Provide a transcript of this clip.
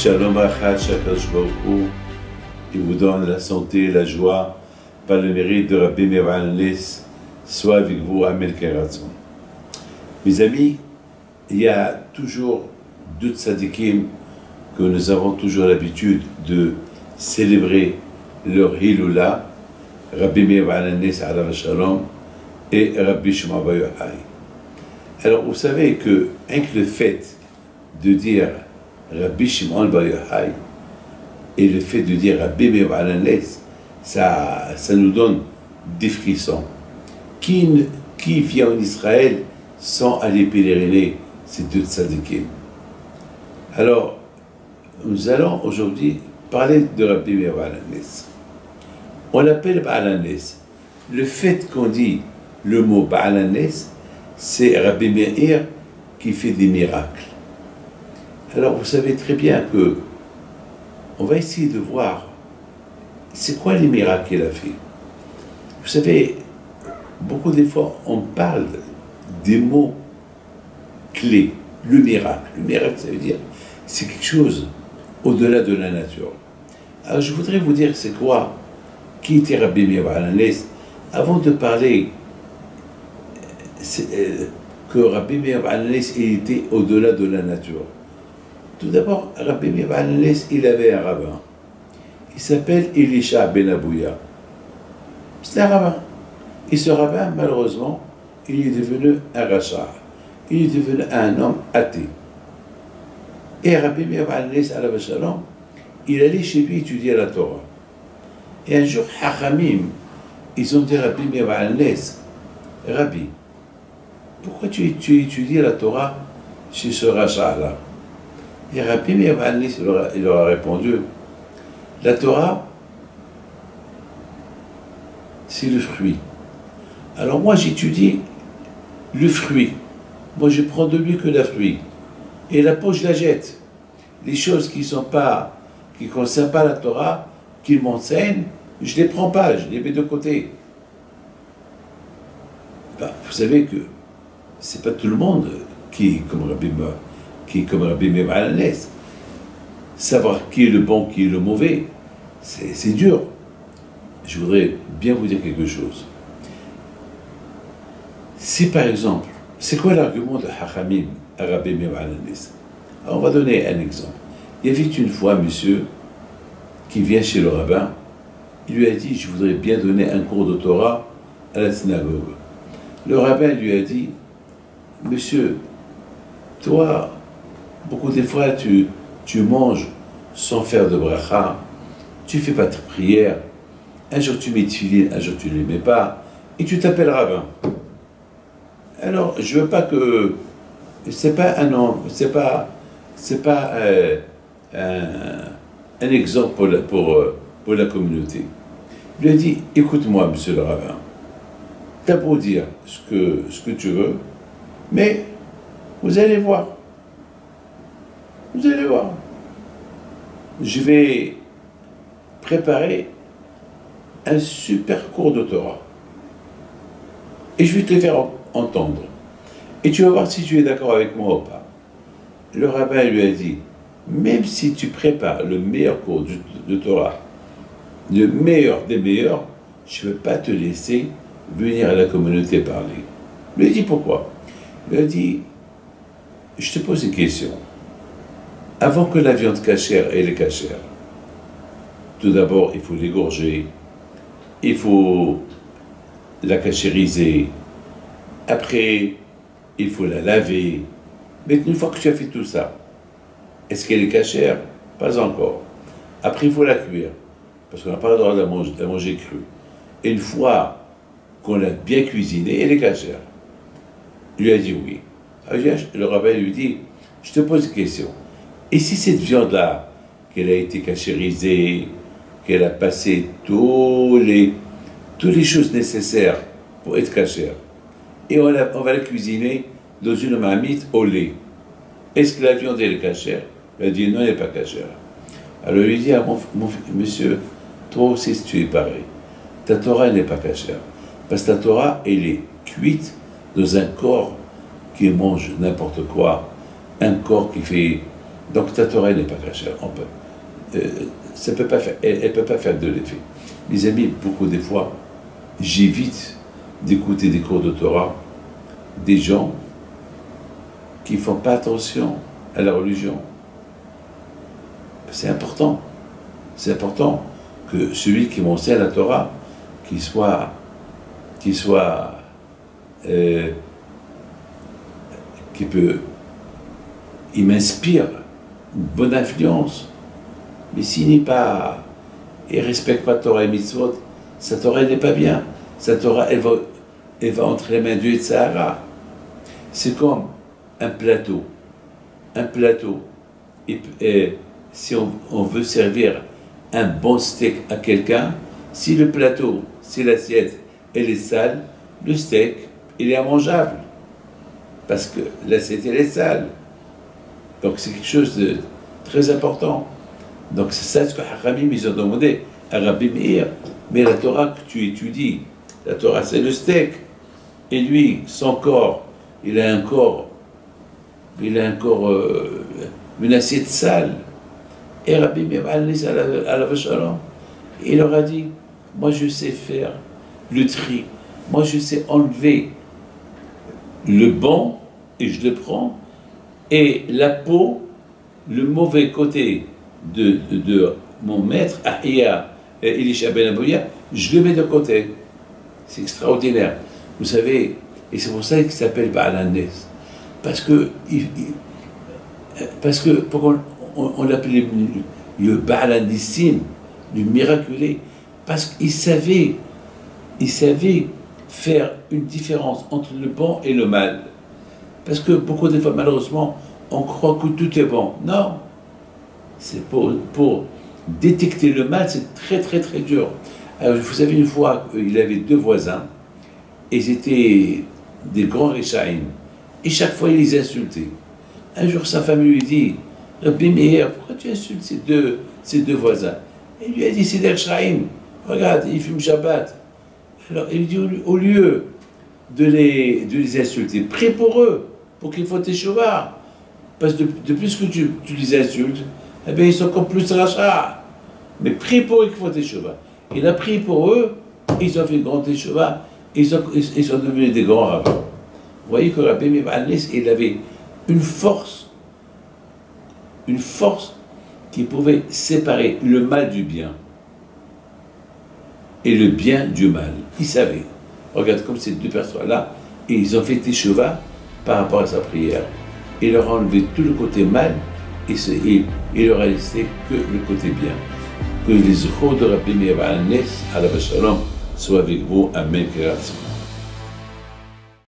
Shalom Achad, Shakadosh Baruch Hu, il vous donne la santé, la joie, par le mérite de Rabbi Meir Baal HaNes, soit avec vous, Amen Keratzon. Mes amis, il y a toujours deux tzadikim que nous avons toujours l'habitude de célébrer leur Hiloula, Rabbi Meir Baal HaNes Alav Shalom et Rabbi Shimon Bar Yochai. Alors vous savez que avec le fait de dire Rabbi Shimon Bar Yochai et le fait de dire Rabbi Meir Baal HaNes, ça nous donne des frissons. Qui vient en Israël sans aller pèleriner ces deux tzadikim? Alors, nous allons aujourd'hui parler de Rabbi Meir Baal HaNes. On l'appelle Baal HaNes. Le fait qu'on dit le mot Baal HaNes, c'est Rabbi Meir qui fait des miracles. Alors, vous savez très bien que on va essayer de voir c'est quoi les miracles qu'il a fait. Vous savez, beaucoup des fois, on parle des mots clés. Le miracle. Le miracle, ça veut dire c'est quelque chose au-delà de la nature. Alors, je voudrais vous dire c'est quoi, qui était Rabbi Meir Baal HaNes, avant de parler que Rabbi Meir Baal HaNes était au-delà de la nature. Tout d'abord, Rabbi Meir Baal HaNes, il avait un rabbin. Il s'appelle Elisha ben Abouya. C'est un rabbin. Et ce rabbin, malheureusement, il est devenu un rachat. Il est devenu un homme athée. Et Rabbi Meir Baal HaNes, alav shalom, il allait chez lui étudier la Torah. Et un jour, Hachamim, ils ont dit à Rabbi Meir Baal HaNes, Rabbi, pourquoi tu étudies la Torah chez ce rachat-là? Et Rabbi Meir Baal HaNes, il leur a répondu, la Torah, c'est le fruit. Alors moi, j'étudie le fruit. Moi, je prends de lui que le fruit. Et la peau, je la jette. Les choses qui ne concernent pas la Torah, qu'ils m'enseignent, je ne les prends pas, je les mets de côté. Ben, vous savez que ce n'est pas tout le monde qui est comme Rabbi Meir Baal HaNes. Savoir qui est le bon, qui est le mauvais, c'est dur. Je voudrais bien vous dire quelque chose. Si par exemple, c'est quoi l'argument de Hachamim à Rabbi Meir Baal HaNes? On va donner un exemple. Il y avait une fois un monsieur qui vient chez le rabbin, il lui a dit, je voudrais bien donner un cours de Torah à la synagogue. Le rabbin lui a dit, monsieur, toi, beaucoup de fois, tu manges sans faire de bracha, tu ne fais pas de prière, un jour tu mets de filines, un jour tu ne les mets pas, et tu t'appelles rabbin. Alors, je ne veux pas que... C'est pas un homme, c'est pas un exemple pour la communauté. Il lui a dit, écoute-moi, monsieur le rabbin, tu as beau dire ce que tu veux, mais vous allez voir. Vous allez voir. Je vais préparer un super cours de Torah. Et je vais te le faire entendre. Et tu vas voir si tu es d'accord avec moi ou pas. Le rabbin lui a dit, même si tu prépares le meilleur cours de Torah, le meilleur des meilleurs, je ne vais pas te laisser venir à la communauté parler. Il lui a dit pourquoi? Il lui a dit, je te pose une question. Avant que la viande cachère elle est cachère, tout d'abord, il faut l'égorger, il faut la cachériser, après, il faut la laver. Mais une fois que tu as fait tout ça, est-ce qu'elle est cachère? Pas encore. Après, il faut la cuire, parce qu'on n'a pas le droit de la manger crue. Et une fois qu'on l'a bien cuisinée, elle est cachère. Il lui a dit oui. Alors, le rabbin lui dit, je te pose une question. Et si cette viande-là, qu'elle a été cachérisée, qu'elle a passé toutes les choses nécessaires pour être cachère, et on va la cuisiner dans une marmite au lait, est-ce que la viande est cachère? Il a dit non, elle n'est pas cachère. Alors il lui dit, ah, monsieur, toi aussi tu es pareil. Ta Torah n'est pas cachère. Parce que ta Torah, elle est cuite dans un corps qui mange n'importe quoi, un corps qui fait Donc ta Torah n'est pas cachère. Ça peut pas faire, elle ne peut pas faire de l'effet. Mes amis, beaucoup des fois, j'évite d'écouter des cours de Torah des gens qui ne font pas attention à la religion. C'est important. C'est important que celui qui m'enseigne la Torah, qu'il il m'inspire une bonne influence. Mais s'il n'est pas, il ne respecte pas Torah et Mitzvot, sa Torah n'est pas bien. Sa Torah, elle va entre les mains du Yetzirah. C'est comme un plateau. Un plateau. Et si on veut servir un bon steak à quelqu'un, si le plateau, si l'assiette, elle est sale, le steak, il est immangeable. Parce que l'assiette, elle est sale. Donc c'est quelque chose de très important. Donc c'est ça ce que Haramim, ils ont demandé à Rabbi Meir. Mais la Torah que tu étudies, la Torah c'est le steak. Et lui, son corps, il a un corps, une assiette sale. Et Rabbi Meir, à la Vachalon, il leur a dit, moi je sais faire le tri, moi je sais enlever le bon, et je le prends, et la peau, le mauvais côté de mon maître, Ahia Elisha ben Abouya, je le mets de côté. C'est extraordinaire. Vous savez, et c'est pour ça qu'il s'appelle Baal HaNes. Parce que pourquoi on l'appelait le Baal HaNessim, le miraculé, parce qu'il savait faire une différence entre le bon et le mal. Parce que beaucoup de fois, malheureusement, on croit que tout est bon. Non. C'est pour détecter le mal, c'est très très très dur. Alors, vous savez, une fois, il avait deux voisins, et ils étaient des grands Rishaïm, et chaque fois, il les insultait. Un jour, sa femme lui dit, Rabbi Meir, pourquoi tu insultes ces deux voisins? Il lui a dit, c'est des Rishaïm, regarde, ils fument Shabbat. Alors, il dit, au lieu de les insulter, prie pour eux, pour qu'ils fassent teshuva. Parce que de plus que tu les insultes, eh bien, ils sont encore plus rachats. Mais prie pour eux qu'ils fassent teshuva. Il a prié pour eux, ils ont fait une grande teshuva, ils sont devenus des grands rabbins. Vous voyez que Rabbi Meir il avait une force qui pouvait séparer le mal du bien et le bien du mal. Il savait. Regarde comme ces deux personnes-là, et ils ont fait teshuva par rapport à sa prière. Il leur a enlevé tout le côté mal, et il leur a laissé que le côté bien. Que les zchor de Rabbi Meir à la Shalom soient avec vous. Amen.